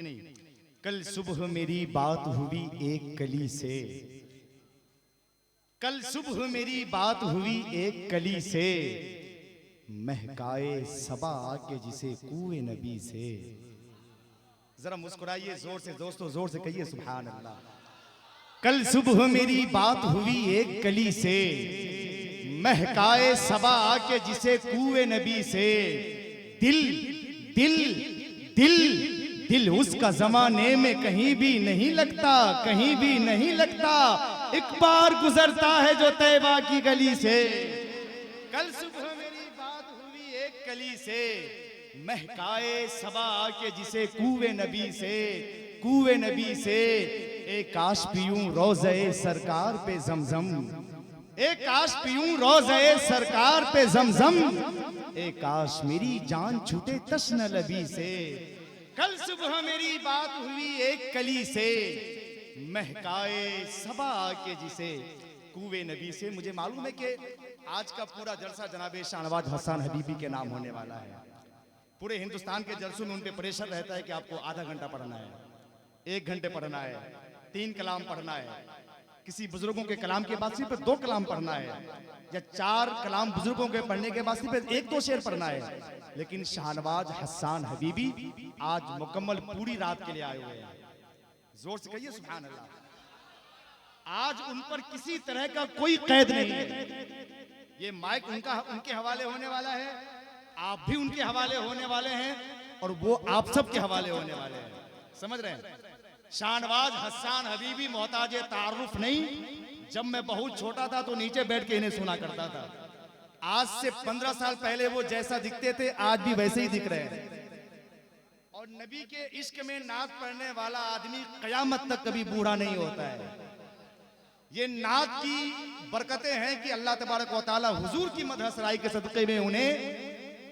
नहीं? कल सुबह मेरी बात हुई एक कली से, कल सुबह मेरी बात हुई एक कली से, महकाए सबा आके जिसे कुए नबी से। जरा मुस्कुराइए जोर से दोस्तों, जोर से कहिए सुभान अल्लाह। कल सुबह मेरी बात हुई एक कली से, महकाए सबा आके जिसे कुए नबी से। दिल दिल दिल दिल उसका जमाने में कहीं भी नहीं लगता, कहीं भी नहीं लगता, एक बार गुजरता है जो तैबा की गली से। कल सुबह मेरी बात हुई एक कली से, महकाए सबा आके जिसे कुए नबी से, कुए नबी से। एक काश पीऊं रोज़े सरकार पे जमजम, एक काश पीऊं रोज़े सरकार पे जमजम, एक काश मेरी जान छूटे तश्न लबी से। कल सुबह मेरी बात हुई एक कली से, महकाए सबा के जिसे कुए नबी से। मुझे मालूम है कि आज का पूरा जलसा जनाबे शाहनवाज हसन हबीबी के नाम होने वाला है। पूरे हिंदुस्तान के जलसों में उन पे प्रेशर रहता है कि आपको आधा घंटा पढ़ना है, 1 घंटे पढ़ना है, 3 कलाम पढ़ना है, किसी बुजुर्गों के कलाम के बाद सिर्फ 2 कलाम पढ़ना है, या 4 कलाम बुजुर्गों के पढ़ने के बाद सिर्फ 1-2 शेर पढ़ना है। लेकिन शाहनवाज हसन हबीबी आज मुकम्मल पूरी रात के लिए आए हुए हैं। जोर से कहिए सुभान अल्लाह। आज उन पर किसी तरह का कोई कैद नहीं है। ये माइक उनके हवाले होने वाला है, आप भी उनके हवाले होने वाले हैं, और वो आप सब के हवाले होने वाले हैं। समझ रहे हैं? शाहनवाज हसन हबीबी मोहताज तारुफ नहीं। जब मैं बहुत छोटा था तो नीचे बैठ के इन्हें सुना करता था। आज से 15 साल पहले वो जैसा दिखते थे आज भी वैसे ही दिख रहे हैं। और नबी के इश्क में नात पढ़ने वाला आदमी कयामत तक कभी बूढ़ा नहीं होता है। ये नात की बरकतें हैं कि अल्लाह तबारक व तआला हुजूर की मदहसराई के सदक़े में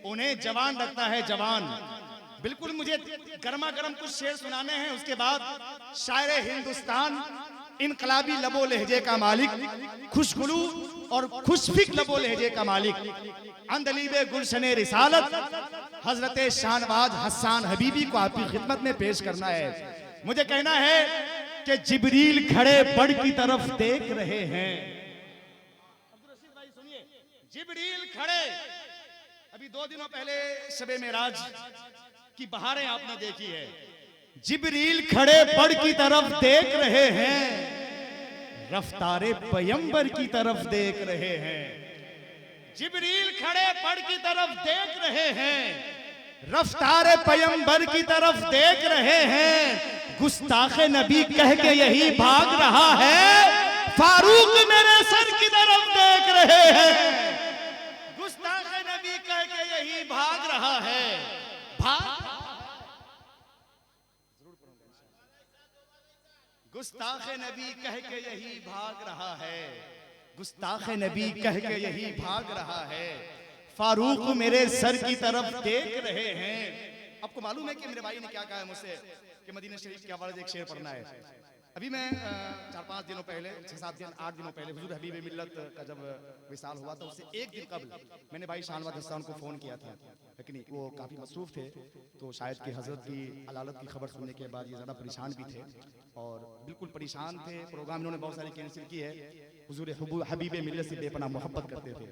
उन्हें जवान रखता है, जवान। बिल्कुल मुझे गर्मा गर्म कुछ शेर सुनाने हैं, उसके बाद शायर हिंदुस्तान, इनकलाबी लबो लहजे का मालिक, खुशगुलू और खुशफिक लबो लहजे का मालिक, अंदलीबे गुलशने रिसालत हजरत शाहनवाज हसन हबीबी को आपकी खिदमत में पेश करना है। मुझे कहना है कि जिब्रील खड़े बड़ की तरफ देख रहे हैं। अब्दुल रशीद भाई सुनिए, जिब्रील खड़े, अभी 2 दिनों पहले शबे मेराज की बहारें आपने देखी है। जिब्रील खड़े बड़ की तरफ देख रहे हैं, रफ्तारे पैगंबर की तरफ देख रहे हैं। जिब्रील खड़े बड़ की तरफ देख रहे हैं, रफ्तारे पैगंबर की तरफ देख रहे हैं। गुस्ताखे नबी कह के यही भाग रहा है, फारूक मेरे सर की तरफ देख रहे हैं। गुस्ताखे नबी कह के यही भाग रहा है, गुस्ताखे नबी कह के यही भाग रहा है, गुस्ताखे नबी कह के यही भाग रहा है। फारूक मेरे सर की तरफ देख रहे हैं। आपको मालूम है कि मेरे भाई ने क्या कहा है मुझसे कि मदीना शरीफ के हवाले से एक शेर पढ़ना है। अभी मैं 4-5 दिनों पहले, 6-7 दिन 8 दिनों पहले हुजूर हबीब मिल्लत का जब विसाल हुआ था, उससे 1 दिन कबल मैंने भाई शाहनवाज हसन को फ़ोन किया था, लेकिन वो काफ़ी मसरूफ़ थे, तो शायद कि हज़रत की अलालत की खबर सुनने के बाद ये ज़्यादा परेशान भी थे और बिल्कुल परेशान थे। प्रोग्राम इन्होंने बहुत सारी कैंसिल की है। हुजूर हबीब मिल्लत से बेपनाह मोहब्बत करते थे।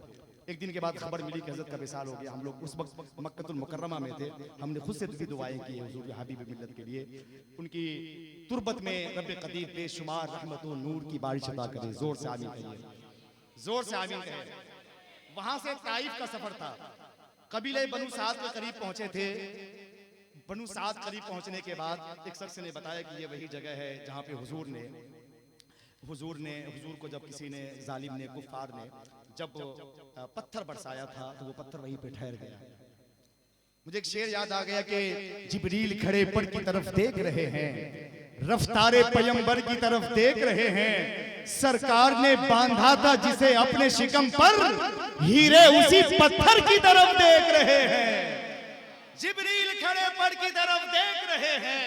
1 दिन के बाद खबर मिली कि हज़रत का विसाल हो गया। हम लोग उस वक्त मक्कतुल मुकर्रमा में थे। हमने खुद से भी दुआएं की है हुजूर हबीब मिल्लत के लिए। उनकी तुरबत में रब कदीर बेशुमार रहमत और नूर की बारिश अता करे। जोर से आमीन कहिए, जोर से आमीन कहिए। वहां से ताइफ का सफर था। कबीले बनु साद के करीब पहुंचे थे। बनु साद करीब पहुंचने के बाद एक शख्स ने बताया कि ये वही जगह है जहां पे हुजूर को जब किसी ने, जालिम ने, कुफार ने जब पत्थर बरसाया था तो वो पत्थर वहीं पे ठहर गया। मुझे एक शेर याद आ गया कि जिब्रील खड़े पर की तरफ देख रहे हैं, रफ्तारे पैगंबर की तरफ देख रहे हैं। सरकार ने बांधा था जिसे अपने शिकम पर, हीरे उसी पत्थर की तरफ देख रहे हैं। जिब्रील खड़े पर की तरफ देख रहे हैं,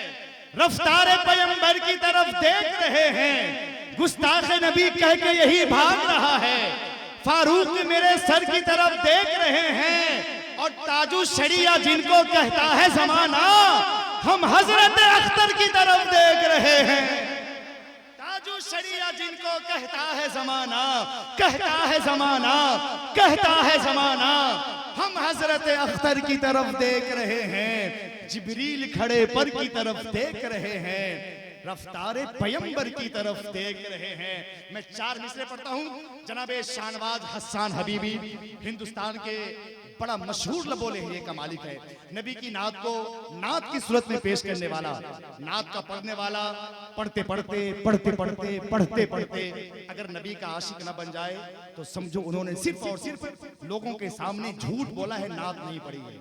रफ्तारे पैगंबर की तरफ देख रहे हैं। गुस्ताखे नबी कह के यही भाग रहा है। फारूक मेरे सर की तरफ देख रहे हैं और ताजु शरिया जिनको कहता है जमाना, हम हजरत अख्तर शरिया जिनको कहता है जमाना, कहता है जमाना, कहता है जमाना। हम हजरत अख्तर की तरफ देख रहे हैं, जिब्रील खड़े पर की तरफ देख रहे हैं, रफ्तारे पैगंबर की तरफ देख रहे हैं। मैं 4 मिसरे पढ़ता हूँ। जनाबे शाहनवाज हसन हबीबी हिंदुस्तान के बड़ा मशहूर लबोले हैं का मालिक है। नबी की नात को नात की सूरत में पेश करने वाला, नात का पढ़ने वाला, पढ़ते पढ़ते पढ़ते पढ़ते पढ़ते पढ़ते अगर नबी का आशिक न बन जाए तो समझो उन्होंने सिर्फ और सिर्फ लोगों के सामने झूठ बोला है, नात नहीं पढ़ी है।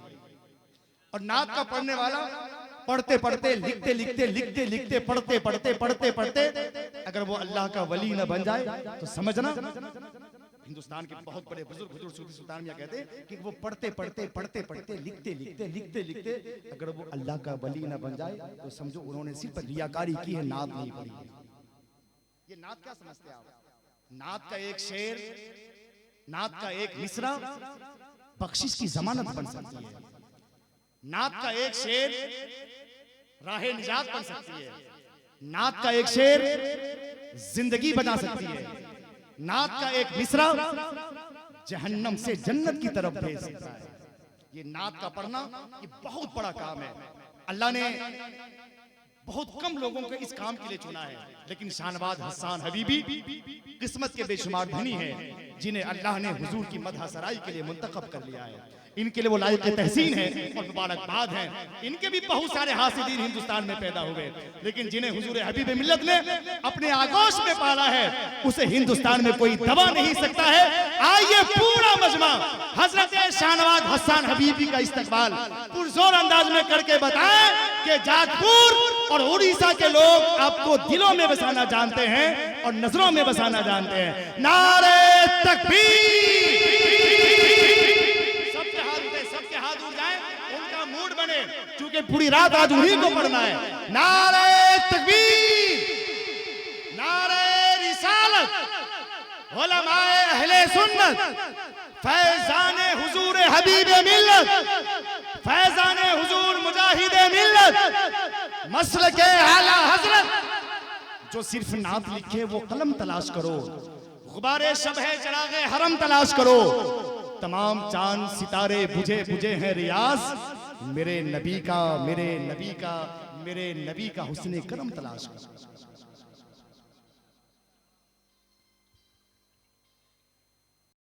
और नात का पढ़ने वाला पढ़ते पढ़ते लिखते लिखते लिखते लिखते पढ़ते पढ़ते पढ़ते पढ़ते अगर वो अल्लाह का वली न बन जाए तो समझना। हिंदुस्तान के बहुत बड़े बुजुर्ग हुजूर सूफी सुल्तान मियां कहते हैं कि वो पढ़ते पढ़ते पढ़ते पढ़ते लिखते लिखते लिखते लिखते अगर वो अल्लाह का वली न बन जाए तो समझो उन्होंने सिर्फ रियाकारी की है, नात नहीं पढ़ी है। ये नात क्या समझते हैं आप? नात का एक शेर, नात का एक मिसरा बख्शिश की जमानत बन सकती है। नात का एक शेर राहे निजात बन सकती है। नात का एक शेर जिंदगी बना सकती है। नात का एक मिसरा जहन्नम से जन्नत की तरफ भेज सकता है। ये नात का पढ़ना ये बहुत बड़ा काम है। अल्लाह ने बहुत कम लोगों को इस काम के लिए चुना है, लेकिन शाहनवाज हसन हबीबी किस्मत के बेशुमार धनी हैं जिन्हें अल्लाह ने हुजूर की मदह सराई के लिए मुंतखब कर लिया है। इनके लिए वो लायक तहसीन है और मुबारकबाद है। इनके भी बहुत सारे हासिदीन हिंदुस्तान में पैदा हुए, लेकिन जिन्हें हुजूर हबीब मिल्लत ने अपने आगोश में पाला है उसे हिंदुस्तान में कोई दबा नहीं सकता है। आइए पूरा मजमा हजरत शाहनवाज हसन हबीबी का इस्तकबाल पुरजोर अंदाज में करके बताएं कि जाजपुर और उड़ीसा के लोग आपको दिलों में बसाना जानते हैं और नजरों में बसाना जानते हैं। नारे तकबीर! सबके हाथ उठ जाए, उनका मूड बने, क्योंकि पूरी रात आज उन्हीं को पढ़ना है। नारे तकबीर, नारे रिसालत, उलमाए अहले सुन्नत, फैजाने हुजूर हबीब मिल्लत, फैजाने हुजूर मुजाहिद मिल्लत, मसलके आला हजरत। जो सिर्फ नात लिखे वो कलम तलाश करो, गुबारे शब है चरागे हरम तलाश करो। तमाम चांद सितारे बुझे बुझे हैं रियाज, मेरे नबी का मेरे नबी का मेरे नबी का हुस्ने करम तलाश करो।